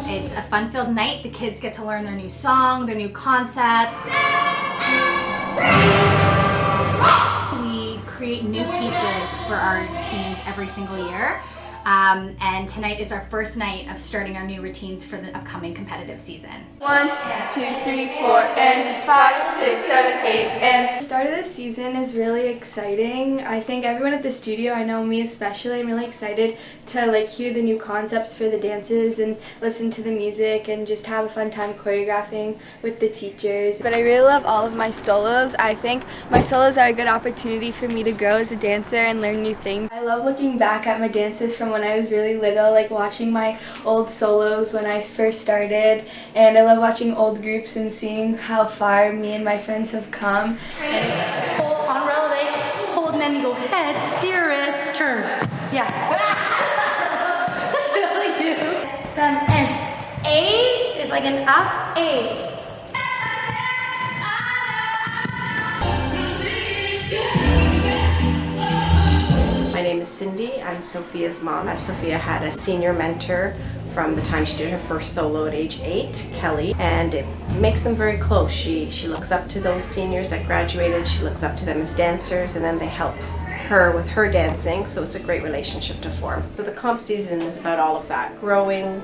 It's a fun-filled night. The kids get to learn their new song, their new concept. We create new pieces for our teens every single year. And tonight is our first night of starting our new routines for the upcoming competitive season. 1, 2, 3, 4, and 5, 6, 7, 8, and... The start of the season is really exciting. I think everyone at the studio, I know me especially, I'm really excited to hear the new concepts for the dances and listen to the music and just have a fun time choreographing with the teachers. But I really love all of my solos. I think my solos are a good opportunity for me to grow as a dancer and learn new things. I love looking back at my dances from when I was really little, watching my old solos when I first started, and I love watching old groups and seeing how far me and my friends have come. Hold on, releve, hold, and then you go head, dearest, turn. Yeah. And A is like an up, A. My name is Cindy. I'm Sophia's mom. Sophia had a senior mentor from the time she did her first solo at age 8, Kelly, and it makes them very close. She looks up to those seniors that graduated, she looks up to them as dancers, and then they help her with her dancing, so it's a great relationship to form. So the comp season is about all of that, growing,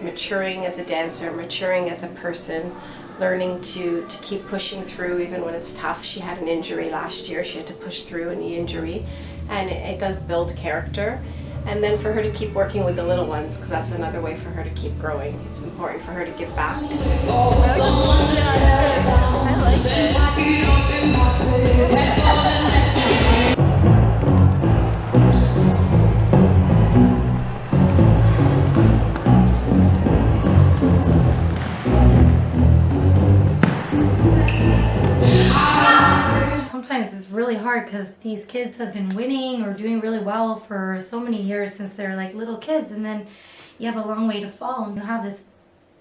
maturing as a dancer, maturing as a person, learning to keep pushing through even when it's tough. She had an injury last year, she had to push through a knee injury, and it does build character. And then for her to keep working with the little ones, because that's another way for her to keep growing. It's important for her to give back. Sometimes it's really hard because these kids have been winning or doing really well for so many years since they're little kids, and then you have a long way to fall and you have this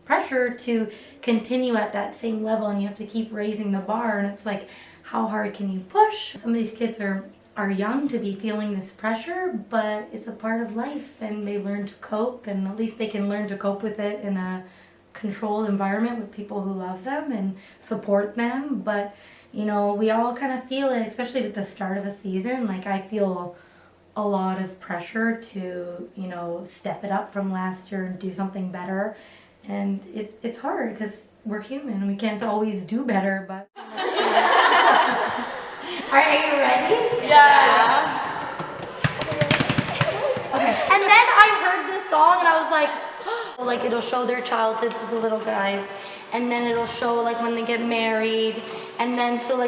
pressure to continue at that same level and you have to keep raising the bar, and it's how hard can you push? Some of these kids are young to be feeling this pressure, but it's a part of life and they learn to cope, and at least they can learn to cope with it in a controlled environment with people who love them and support them. But we all kind of feel it, especially at the start of a season. I feel a lot of pressure to, step it up from last year and do something better. And it's hard because we're human. We can't always do better, but... Are you ready? Yeah. Okay. And then I heard this song and I was like, it'll show their childhood to the little guys. And then it'll show when they get married. And then it'll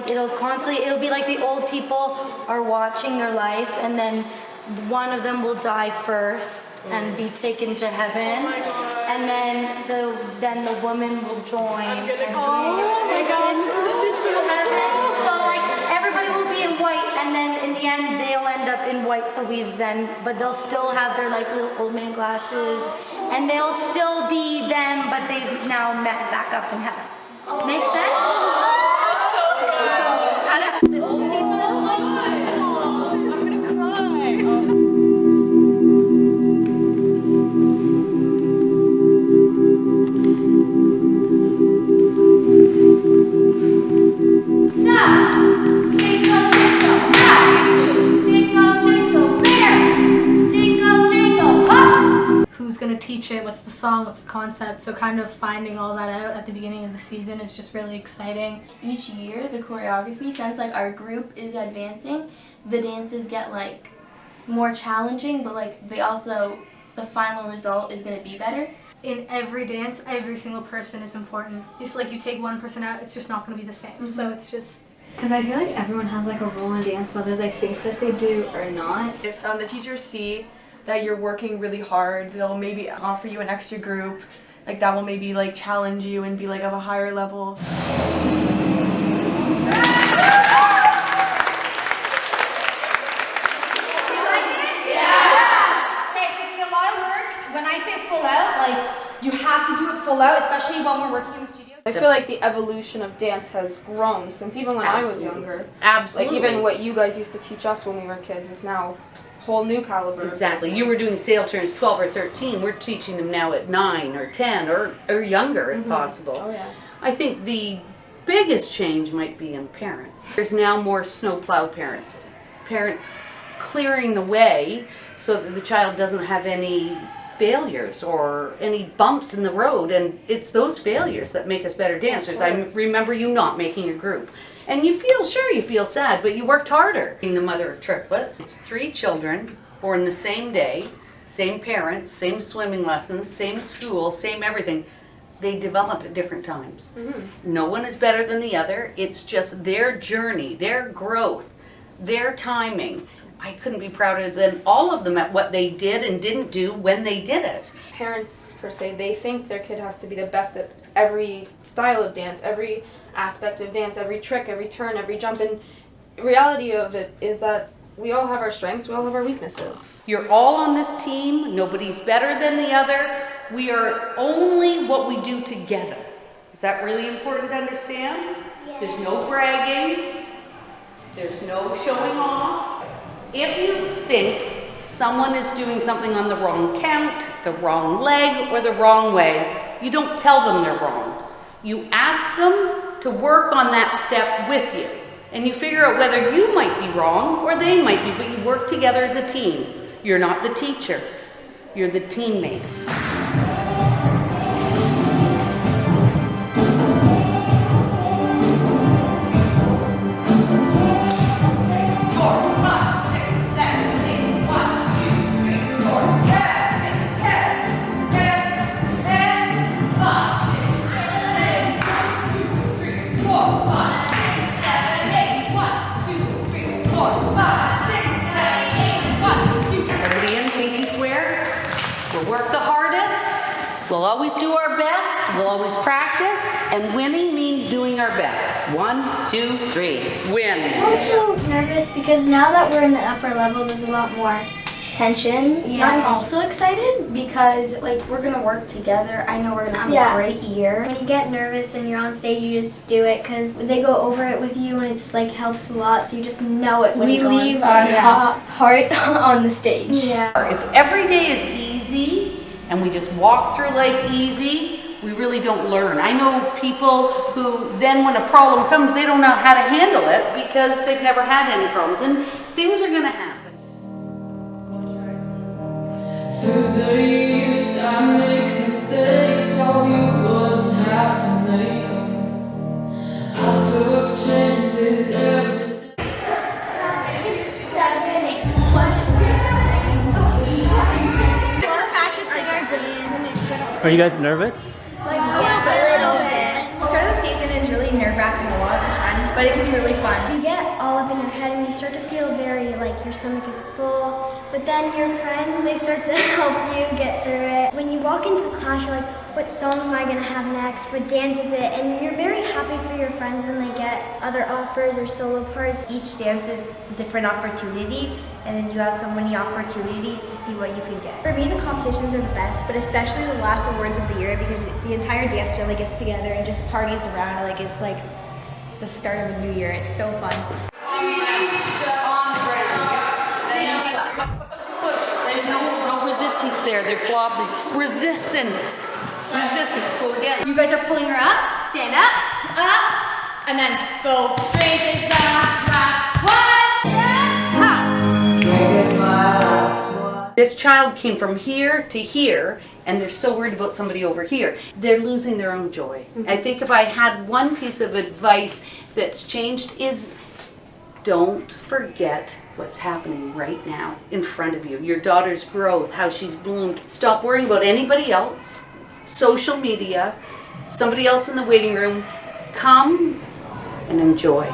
be the old people are watching their life, and then one of them will die first and be taken to heaven, and then the woman will join. Oh my God, this is so heaven. So everybody will be in white, and then in the end they'll end up in white. But they'll still have their little old man glasses, and they'll still be them, but they've now met back up in heaven. Make sense? Who's going to teach it, what's the song, what's the concept, so kind of finding all that out at the beginning of the season is just really exciting. Each year, the choreography, since our group is advancing, the dances get more challenging, but they also the final result is going to be better. In every dance, every single person is important. If like you take one person out, it's just not going to be the same. So it's just... Because I feel like everyone has like a role in dance, whether they think that they do or not. If the teachers see that you're working really hard, they'll maybe offer you an extra group. Like that will maybe like challenge you and be like of a higher level. When I say full out, like you have to do it full out, especially when we're working in the studio. I feel like the evolution of dance has grown since even when I was younger. Absolutely. Like even what you guys used to teach us when we were kids is now a whole new caliber. Exactly. You were doing sail turns 12 or 13. We're teaching them now at 9 or 10 or younger if possible. Oh yeah. I think the biggest change might be in parents. There's now more snowplow parents. Parents clearing the way so that the child doesn't have any failures or any bumps in the road, and it's those failures that make us better dancers. I remember you not making a group, and you feel sad, but you worked harder. Being the mother of triplets, it's 3 children born the same day, same parents, same swimming lessons, same school, same everything. They develop at different times. No one is better than the other. It's just their journey, their growth, their timing. I couldn't be prouder than all of them at what they did and didn't do when they did it. Parents, per se, they think their kid has to be the best at every style of dance, every aspect of dance, every trick, every turn, every jump. And the reality of it is that we all have our strengths, we all have our weaknesses. You're all on this team. Nobody's better than the other. We are only what we do together. Is that really important to understand? Yeah. There's no bragging. There's no showing off. If you think someone is doing something on the wrong count, the wrong leg, or the wrong way, you don't tell them they're wrong. You ask them to work on that step with you. And you figure out whether you might be wrong or they might be, but you work together as a team. You're not the teacher, you're the teammate. Work the hardest, we'll always do our best, we'll always practice, and winning means doing our best. 1, 2, 3, win. I'm also nervous because now that we're in the upper level, there's a lot more tension. Yeah, I'm also excited because like we're gonna work together. I know we're gonna have a great year. When you get nervous and you're on stage, you just do it because they go over it with you and it's like helps a lot. So you just know it when you go on stage. We leave our heart on the stage. Yeah. If every day is easy and we just walk through life easy, we really don't learn. I know people who then when a problem comes, they don't know how to handle it because they've never had any problems, and things are gonna happen. Through the years I make mistakes so you wouldn't have to make them. I took chances every day. Are you guys nervous? Like a little bit. The start of the season is really nerve-wracking a lot of the times, but it can be really fun. You get all up in your head and you start to feel very like your stomach is full. But then your friends, they start to help you get through it. When you walk into the class, you're like, what song am I going to have next? What dance is it? And you're very happy for your friends when they get other offers or solo parts. Each dance is a different opportunity, and then you have so many opportunities to see what you can get. For me, the competitions are the best, but especially the last awards of the year because the entire dance family gets together and just parties around. Like it's like the start of a new year. It's so fun. There's no resistance there. They're flop. Resistance. Resistance. Go again. You guys are pulling her up. Stand up, and then go. Drink is the last one. Yeah. Drink is my last one. This child came from here to here, and they're so worried about somebody over here. They're losing their own joy. I think if I had one piece of advice that's changed is don't forget what's happening right now in front of you. Your daughter's growth, how she's bloomed. Stop worrying about anybody else, social media, somebody else in the waiting room. Come and enjoy.